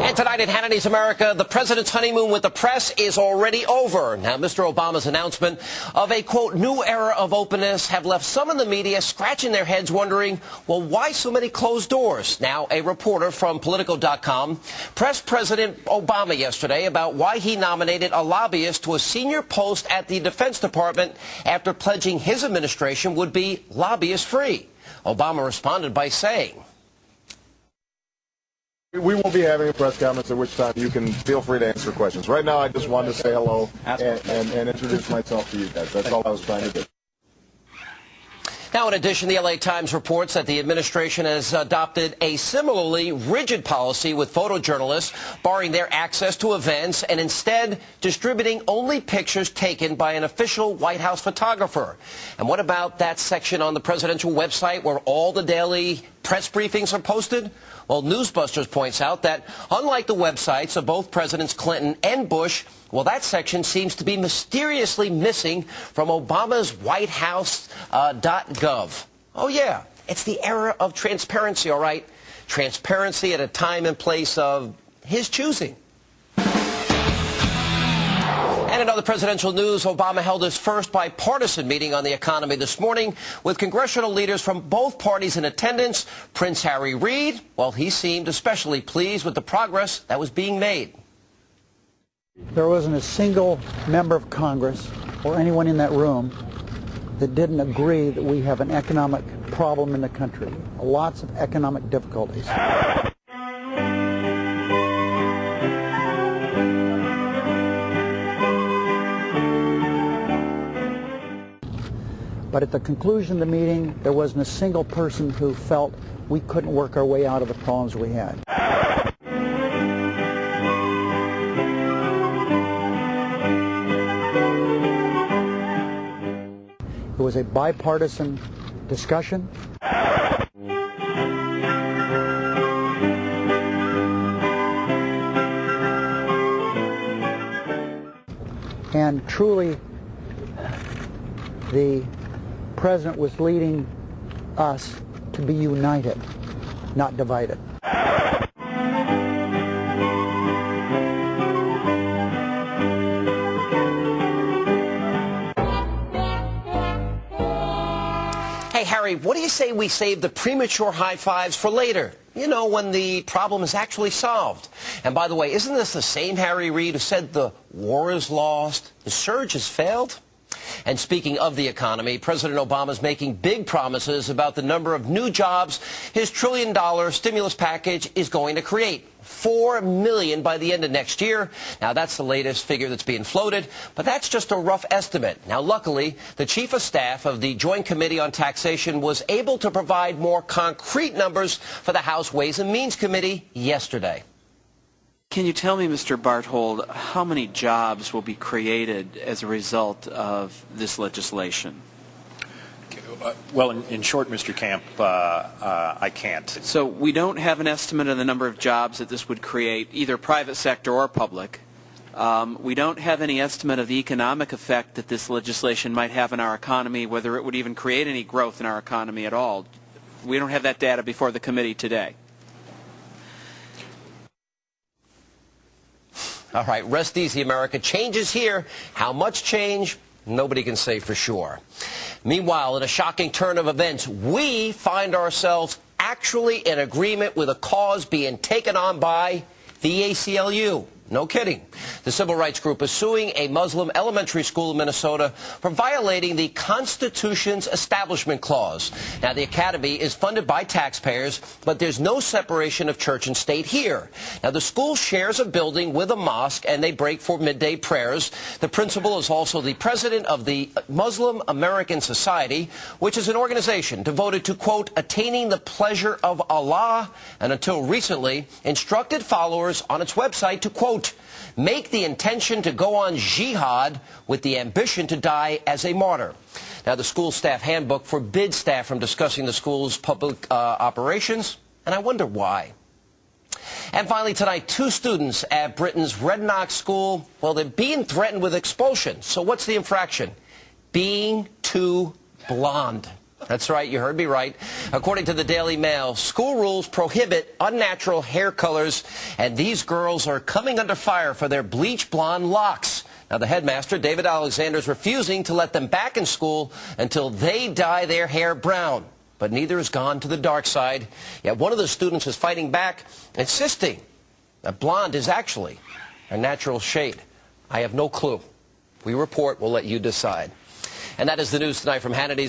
And tonight at Hannity's America, the president's honeymoon with the press is already over. Now, Mr. Obama's announcement of a, quote, new era of openness have left some in the media scratching their heads wondering, well, why so many closed doors? Now, a reporter from Politico.com pressed President Obama yesterday about why he nominated a lobbyist to a senior post at the Defense Department after pledging his administration would be lobbyist-free. Obama responded by saying, we won't be having a press conference, at which time you can feel free to answer questions. Right now, I just wanted to say hello and introduce myself to you guys. That's all I was trying to do. Now, in addition, the LA Times reports that the administration has adopted a similarly rigid policy with photojournalists, barring their access to events and instead distributing only pictures taken by an official White House photographer. And what about that section on the presidential website where all the daily press briefings are posted? Well, Newsbusters points out that unlike the websites of both Presidents Clinton and Bush, well, that section seems to be mysteriously missing from Obama's WhiteHouse.gov. Oh, yeah, it's the era of transparency, all right? Transparency at a time and place of his choosing. And in other presidential news, Obama held his first bipartisan meeting on the economy this morning with congressional leaders from both parties in attendance. Prince Harry Reid, well, he seemed especially pleased with the progress that was being made. There wasn't a single member of Congress or anyone in that room that didn't agree that we have an economic problem in the country, lots of economic difficulties. But at the conclusion of the meeting, there wasn't a single person who felt we couldn't work our way out of the problems we had. It was a bipartisan discussion. And truly, the President was leading us to be united, not divided. Hey, Harry, what do you say we save the premature high fives for later? You know, when the problem is actually solved. And by the way, isn't this the same Harry Reid who said the war is lost, the surge has failed? And speaking of the economy, President Obama is making big promises about the number of new jobs his trillion-dollar stimulus package is going to create. 4 million by the end of next year. Now, that's the latest figure that's being floated, but that's just a rough estimate. Now, luckily, the chief of staff of the Joint Committee on Taxation was able to provide more concrete numbers for the House Ways and Means Committee yesterday. Can you tell me, Mr. Barthold, how many jobs will be created as a result of this legislation? Well, in short, Mr. Camp, I can't. So we don't have an estimate of the number of jobs that this would create, either private sector or public. We don't have any estimate of the economic effect that this legislation might have in our economy, whether it would even create any growth in our economy at all. We don't have that data before the committee today. All right, rest easy, America. Change is here. How much change? Nobody can say for sure. Meanwhile, in a shocking turn of events, we find ourselves actually in agreement with a cause being taken on by the ACLU. No kidding. The civil rights group is suing a Muslim elementary school in Minnesota for violating the Constitution's Establishment Clause. Now, the academy is funded by taxpayers, but there's no separation of church and state here. Now, the school shares a building with a mosque, and they break for midday prayers. The principal is also the president of the Muslim American Society, which is an organization devoted to, quote, attaining the pleasure of Allah, and until recently instructed followers on its website to, quote, make the intention to go on jihad with the ambition to die as a martyr. Now, the school staff handbook forbids staff from discussing the school's public operations, and I wonder why. And finally tonight, 2 students at Britain's Red Knox School, well, they're being threatened with expulsion. So what's the infraction? Being too blonde. That's right, you heard me right. According to the Daily Mail, school rules prohibit unnatural hair colors, and these girls are coming under fire for their bleach blonde locks. Now, the headmaster, David Alexander, is refusing to let them back in school until they dye their hair brown. But neither has gone to the dark side. Yet one of the students is fighting back, insisting that blonde is actually a natural shade. I have no clue. We report, we'll let you decide. And that is the news tonight from Hannity.